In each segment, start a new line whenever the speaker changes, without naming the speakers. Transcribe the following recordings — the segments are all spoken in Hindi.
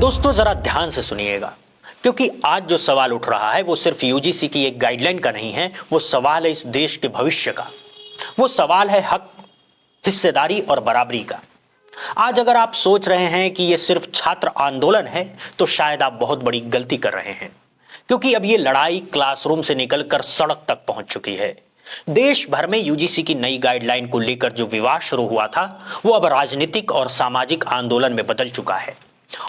दोस्तों जरा ध्यान से सुनिएगा, क्योंकि आज जो सवाल उठ रहा है वो सिर्फ यूजीसी की एक गाइडलाइन का नहीं है, वो सवाल है इस देश के भविष्य का। वो सवाल है हक, हिस्सेदारी और बराबरी का। आज अगर आप सोच रहे हैं कि ये सिर्फ छात्र आंदोलन है तो शायद आप बहुत बड़ी गलती कर रहे हैं, क्योंकि अब ये लड़ाई क्लासरूम से निकलकर सड़क तक पहुंच चुकी है। देश भर में यूजीसी की नई गाइडलाइन को लेकर जो विवाद शुरू हुआ था वो अब राजनीतिक और सामाजिक आंदोलन में बदल चुका है।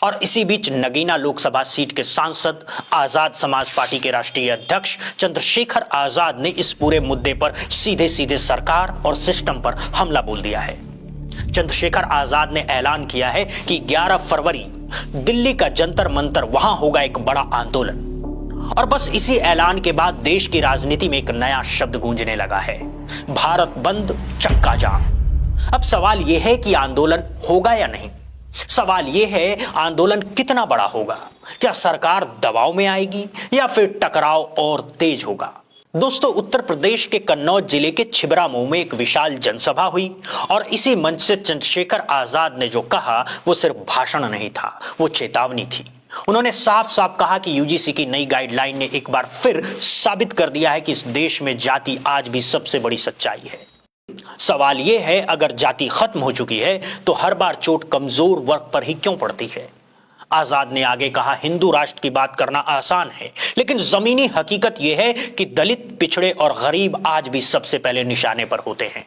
और इसी बीच नगीना लोकसभा सीट के सांसद, आजाद समाज पार्टी के राष्ट्रीय अध्यक्ष चंद्रशेखर आजाद ने इस पूरे मुद्दे पर सीधे सीधे सरकार और सिस्टम पर हमला बोल दिया है। चंद्रशेखर आजाद ने ऐलान किया है कि 11 फरवरी दिल्ली का जंतर मंतर वहां होगा एक बड़ा आंदोलन। और बस इसी ऐलान के बाद देश की राजनीति में एक नया शब्द गूंजने लगा है, भारत बंद चक्का जाम। अब सवाल यह है कि आंदोलन होगा या नहीं। सवाल यह है आंदोलन कितना बड़ा होगा, क्या सरकार दबाव में आएगी या फिर टकराव और तेज होगा। दोस्तों, उत्तर प्रदेश के कन्नौज जिले के छिबरामऊ में एक विशाल जनसभा हुई और इसी मंच से चंद्रशेखर आजाद ने जो कहा वो सिर्फ भाषण नहीं था, वो चेतावनी थी। उन्होंने साफ साफ कहा कि यूजीसी की नई गाइडलाइन ने एक बार फिर साबित कर दिया है कि इस देश में जाति आज भी सबसे बड़ी सच्चाई है। सवाल यह है, अगर जाति खत्म हो चुकी है तो हर बार चोट कमजोर वर्ग पर ही क्यों पड़ती है। आजाद ने आगे कहा, हिंदू राष्ट्र की बात करना आसान है, लेकिन जमीनी हकीकत यह है कि दलित, पिछड़े और गरीब आज भी सबसे पहले निशाने पर होते हैं।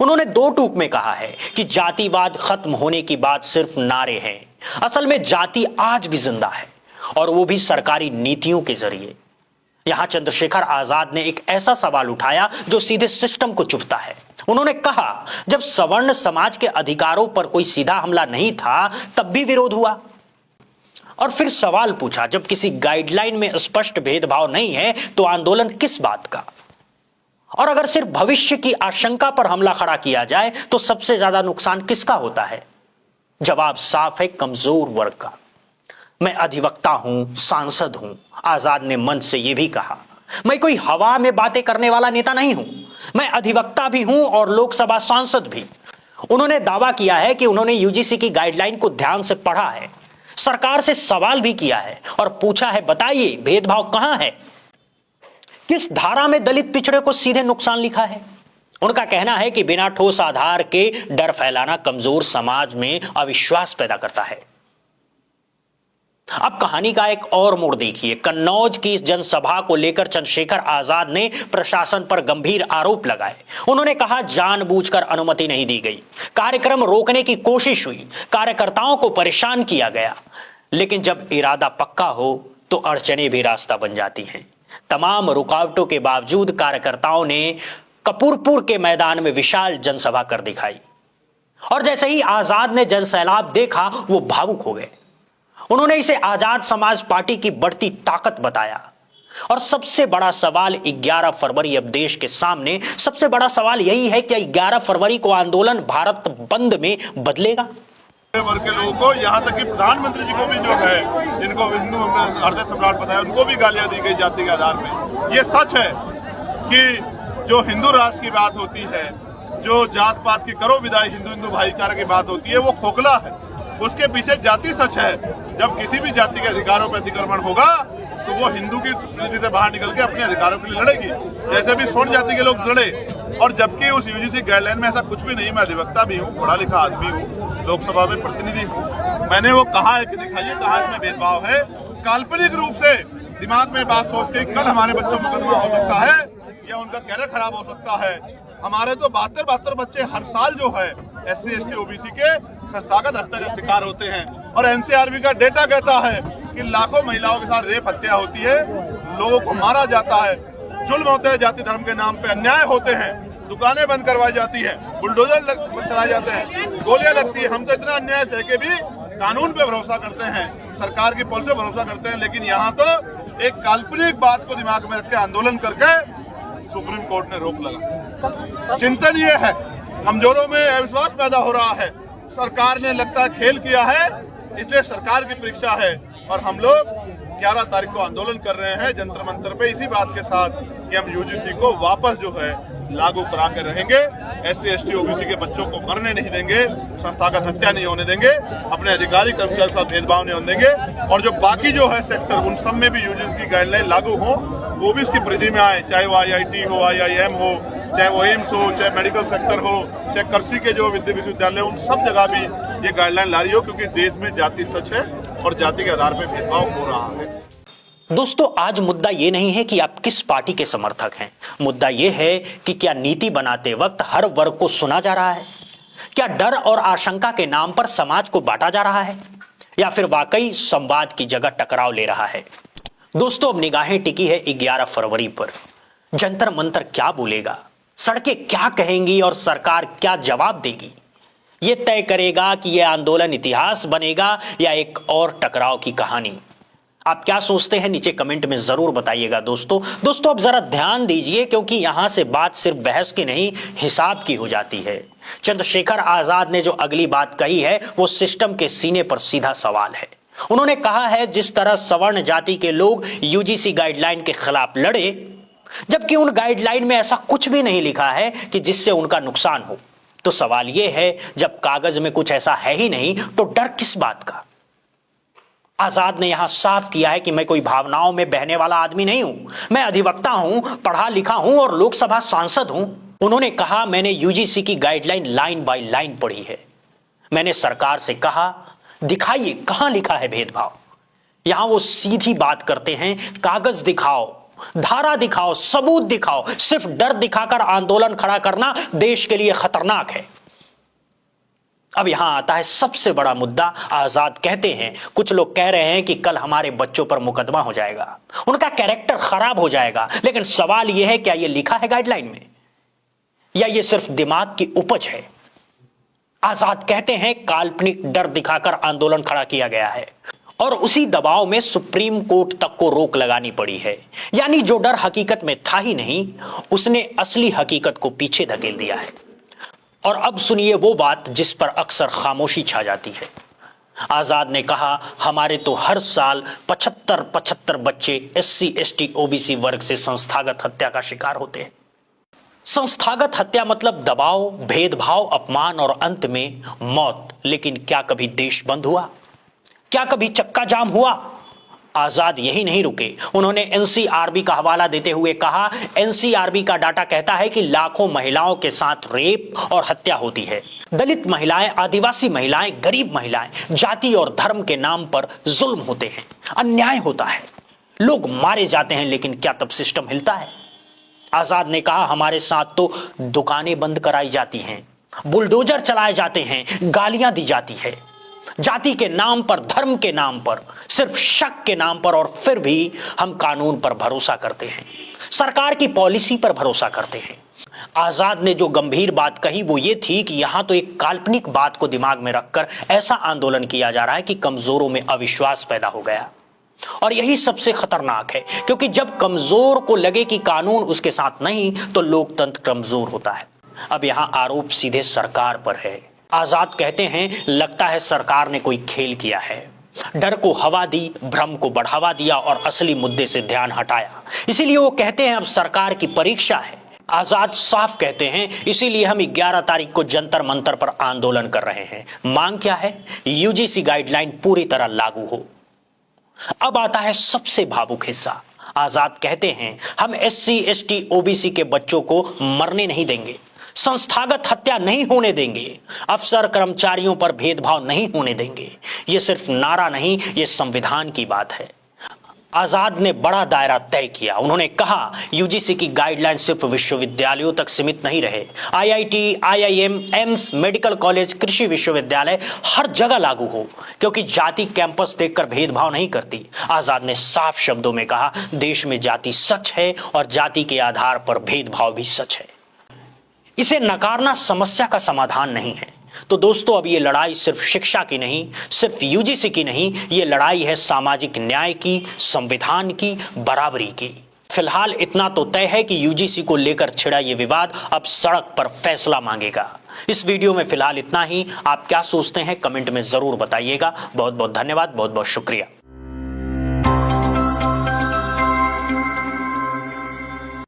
उन्होंने दो टूक में कहा है कि जातिवाद खत्म होने की बात सिर्फ नारे हैं, असल में जाति आज भी जिंदा है और वो भी सरकारी नीतियों के जरिए। यहां चंद्रशेखर आजाद ने एक ऐसा सवाल उठाया जो सीधे सिस्टम को चुभता है। उन्होंने कहा, जब सवर्ण समाज के अधिकारों पर कोई सीधा हमला नहीं था तब भी विरोध हुआ। और फिर सवाल पूछा, जब किसी गाइडलाइन में स्पष्ट भेदभाव नहीं है तो आंदोलन किस बात का। और अगर सिर्फ भविष्य की आशंका पर हमला खड़ा किया जाए तो सबसे ज्यादा नुकसान किसका होता है। जवाब साफ है, कमजोर वर्ग का। मैं अधिवक्ता हूं, सांसद हूं। आजाद ने मंच से यह भी कहा, मैं कोई हवा में बातें करने वाला नेता नहीं हूं, मैं अधिवक्ता भी हूं और लोकसभा सांसद भी। उन्होंने दावा किया है कि उन्होंने यूजीसी की गाइडलाइन को ध्यान से पढ़ा है, सरकार से सवाल भी किया है और पूछा है, बताइए भेदभाव कहां है, किस धारा में दलित पिछड़े को सीधे नुकसान लिखा है। उनका कहना है कि बिना ठोस आधार के डर फैलाना कमजोर समाज में अविश्वास पैदा करता है। अब कहानी का एक और मोड़ देखिए। कन्नौज की इस जनसभा को लेकर चंद्रशेखर आजाद ने प्रशासन पर गंभीर आरोप लगाए। उन्होंने कहा, जानबूझकर अनुमति नहीं दी गई, कार्यक्रम रोकने की कोशिश हुई, कार्यकर्ताओं को परेशान किया गया। लेकिन जब इरादा पक्का हो तो अड़चने भी रास्ता बन जाती हैं। तमाम रुकावटों के बावजूद कार्यकर्ताओं ने कपूरपुर के मैदान में विशाल जनसभा कर दिखाई और जैसे ही आजाद ने जनसैलाब देखा वो भावुक हो गए। उन्होंने इसे आजाद समाज पार्टी की बढ़ती ताकत बताया। और सबसे बड़ा सवाल 11 फरवरी अब देश के सामने, सबसे बड़ा सवाल यही है कि 11 फरवरी को आंदोलन भारत बंद में बदलेगा।
वर्ग के लोगों को, यहाँ तक कि प्रधानमंत्री जी को भी जो है, जिनको हिंदू हृदय सम्राट बताया, उनको भी गालियां दी गई जाति के आधार पे। ये सच है कि जो हिंदू राष्ट्र की बात होती है, जो जात पात की करो विदाई, हिंदू भाईचारे की बात होती है, वो खोखला है। उसके पीछे जाति सच है। जब किसी भी जाति के अधिकारों पर अतिक्रमण होगा तो वो हिंदू की रीति से बाहर निकल के अपने अधिकारों के लिए लड़ेगी, जैसे भी स्वर्ण जाति के लोग लड़े। और जबकि उस यूजीसी गाइडलाइन में ऐसा कुछ भी नहीं। मैं अधिवक्ता भी हूँ, पढ़ा लिखा आदमी हूँ, लोकसभा में प्रतिनिधि हूँ। मैंने वो कहा है कि दिखाइए कहाँ इसमें भेदभाव है। काल्पनिक रूप से दिमाग में बात सोच के कल हमारे बच्चों पर मुकदमा हो सकता है या उनका कैरियर खराब हो सकता है। हमारे तो 72 बच्चे हर साल जो है SC ST OBC के संस्थागत हत्या का शिकार होते हैं। और NCRB का डेटा कहता है कि लाखों महिलाओं के साथ रेप हत्या होती है, लोगों को मारा जाता है, जुल्म होते हैं, जाति धर्म के नाम पे अन्याय होते हैं, दुकानें बंद करवाई जाती है, बुलडोजर चलाए जाते हैं, गोलियां लगती है। हम तो इतना अन्याय सह के भी कानून पे भरोसा करते हैं, सरकार की पुलिस पे भरोसा करते हैं। लेकिन यहाँ तो एक काल्पनिक बात को दिमाग में रख के आंदोलन करके सुप्रीम कोर्ट ने रोक लगा। चिंतन ये है, कमजोरों में अविश्वास पैदा हो रहा है। सरकार ने लगता है खेल किया है, इसलिए सरकार की परीक्षा है। और हम लोग 11 तारीख को आंदोलन कर रहे हैं जंतर मंतर पे, इसी बात के साथ कि हम यूजीसी को वापस जो है लागू करा के रहेंगे। SC ST OBC के बच्चों को मरने नहीं देंगे, संस्थागत हत्या नहीं होने देंगे, अपने अधिकारी कर्मचारी का भेदभाव नहीं होने देंगे, और जो बाकी जो है सेक्टर उन सब में भी यूजीसी की गाइडलाइन लागू हो, वो भी इसकी परिधि में आए, चाहे वो IIT हो, IIM हो, चाहे वो एम्स हो, चाहे मेडिकल सेक्टर हो, चाहे कृषि के जो विश्वविद्यालय, उन सब जगह भी ये गाइडलाइन ला रही हो, क्योंकि इस देश में जाति सच है और जाति के आधार पर भेदभाव हो रहा है।
दोस्तों, आज मुद्दा ये नहीं है कि आप किस पार्टी के समर्थक हैं, मुद्दा ये है कि क्या नीति बनाते वक्त हर वर्ग को सुना जा रहा है, क्या डर और आशंका के नाम पर समाज को बांटा जा रहा है, या फिर वाकई संवाद की जगह टकराव ले रहा है। दोस्तों, अब निगाहें टिकी है 11 फरवरी पर। जंतर मंतर क्या बोलेगा, सड़कें क्या कहेंगी और सरकार क्या जवाब देगी, यह तय करेगा कि यह आंदोलन इतिहास बनेगा या एक और टकराव की कहानी। आप क्या सोचते हैं, नीचे कमेंट में जरूर बताइएगा। दोस्तों अब जरा ध्यान दीजिए, क्योंकि यहां से बात सिर्फ बहस की नहीं, हिसाब की हो जाती है। चंद्रशेखर आजाद ने जो अगली बात कही है वो सिस्टम के सीने पर सीधा सवाल है। उन्होंने कहा है, जिस तरह सवर्ण जाति के लोग यूजीसी गाइडलाइन के खिलाफ लड़े, जबकि उन गाइडलाइन में ऐसा कुछ भी नहीं लिखा है कि जिससे उनका नुकसान हो, तो सवाल यह है, जब कागज में कुछ ऐसा है ही नहीं तो डर किस बात का। आजाद ने यहां साफ किया है कि मैं कोई भावनाओं में बहने वाला आदमी नहीं हूं, मैं अधिवक्ता हूं, पढ़ा लिखा हूं और लोकसभा सांसद हूं। उन्होंने कहा, मैंने यूजीसी की गाइडलाइन लाइन बाय लाइन पढ़ी है। मैंने सरकार से कहा, दिखाइए कहां लिखा है भेदभाव। यहां वो सीधी बात करते हैं, कागज दिखाओ, धारा दिखाओ, सबूत दिखाओ। सिर्फ डर दिखाकर आंदोलन खड़ा करना देश के लिए खतरनाक है। अब यहां आता है सबसे बड़ा मुद्दा। आजाद कहते हैं, कुछ लोग कह रहे हैं कि कल हमारे बच्चों पर मुकदमा हो जाएगा, उनका कैरेक्टर खराब हो जाएगा। लेकिन सवाल यह है, क्या यह लिखा है गाइडलाइन में या यह सिर्फ दिमाग की उपज है। आजाद कहते हैं, काल्पनिक डर दिखाकर आंदोलन खड़ा किया गया है और उसी दबाव में सुप्रीम कोर्ट तक को रोक लगानी पड़ी है। यानी जो डर हकीकत में था ही नहीं, उसने असली हकीकत को पीछे धकेल दिया है। और अब सुनिए वो बात जिस पर अक्सर खामोशी छा जाती है। आजाद ने कहा, हमारे तो हर साल 75 बच्चे SC ST OBC वर्ग से संस्थागत हत्या का शिकार होते हैं। संस्थागत हत्या मतलब दबाव, भेदभाव, अपमान और अंत में मौत। लेकिन क्या कभी देश बंद हुआ? क्या कभी चक्का जाम हुआ? आजाद यही नहीं रुके। उन्होंने NCRB का हवाला देते हुए कहा, NCRB का डाटा कहता है कि लाखों महिलाओं के साथ रेप और हत्या होती है। दलित महिलाएं, आदिवासी महिलाएं, गरीब महिलाएं, जाति और धर्म के नाम पर जुल्म होते हैं, अन्याय होता है, लोग मारे जाते हैं। लेकिन क्या तब सिस्टम हिलता है? आजाद ने कहा, हमारे साथ तो दुकानें बंद कराई जाती हैं, बुलडोजर चलाए जाते हैं, गालियां दी जाती है, जाति के नाम पर, धर्म के नाम पर, सिर्फ शक के नाम पर। और फिर भी हम कानून पर भरोसा करते हैं, सरकार की पॉलिसी पर भरोसा करते हैं। आजाद ने जो गंभीर बात कही वो ये थी कि यहां तो एक काल्पनिक बात को दिमाग में रखकर ऐसा आंदोलन किया जा रहा है कि कमजोरों में अविश्वास पैदा हो गया। और यही सबसे खतरनाक है, क्योंकि जब कमजोर को लगे कि कानून उसके साथ नहीं, तो लोकतंत्र कमजोर होता है। अब यहां आरोप सीधे सरकार पर है। आजाद कहते हैं, लगता है सरकार ने कोई खेल किया है, डर को हवा दी, भ्रम को बढ़ावा दिया और असली मुद्दे से ध्यान हटाया। इसीलिए वो कहते हैं अब सरकार की परीक्षा है। आजाद साफ कहते हैं, इसीलिए हम 11 तारीख को जंतर मंतर पर आंदोलन कर रहे हैं। मांग क्या है? यूजीसी गाइडलाइन पूरी तरह लागू हो। अब आता है सबसे भावुक हिस्सा। आजाद कहते हैं, हम SC ST OBC के बच्चों को मरने नहीं देंगे, संस्थागत हत्या नहीं होने देंगे, अफसर कर्मचारियों पर भेदभाव नहीं होने देंगे। यह सिर्फ नारा नहीं, यह संविधान की बात है। आजाद ने बड़ा दायरा तय किया। उन्होंने कहा, यूजीसी की गाइडलाइन सिर्फ विश्वविद्यालयों तक सीमित नहीं रहे, IIT, IIM, AIIMS, medical college, कृषि विश्वविद्यालय हर जगह लागू हो, क्योंकि जाति कैंपस देखकर भेदभाव नहीं करती। आजाद ने साफ शब्दों में कहा, देश में जाति सच है और जाति के आधार पर भेदभाव भी सच है। इसे नकारना समस्या का समाधान नहीं है। तो दोस्तों, अब ये लड़ाई सिर्फ शिक्षा की नहीं, सिर्फ यूजीसी की नहीं, ये लड़ाई है सामाजिक न्याय की, संविधान की, बराबरी की। फिलहाल इतना तो तय है कि यूजीसी को लेकर छिड़ा ये विवाद अब सड़क पर फैसला मांगेगा। इस वीडियो में फिलहाल इतना ही। आप क्या सोचते हैं कमेंट में जरूर बताइएगा। बहुत बहुत धन्यवाद, बहुत बहुत शुक्रिया।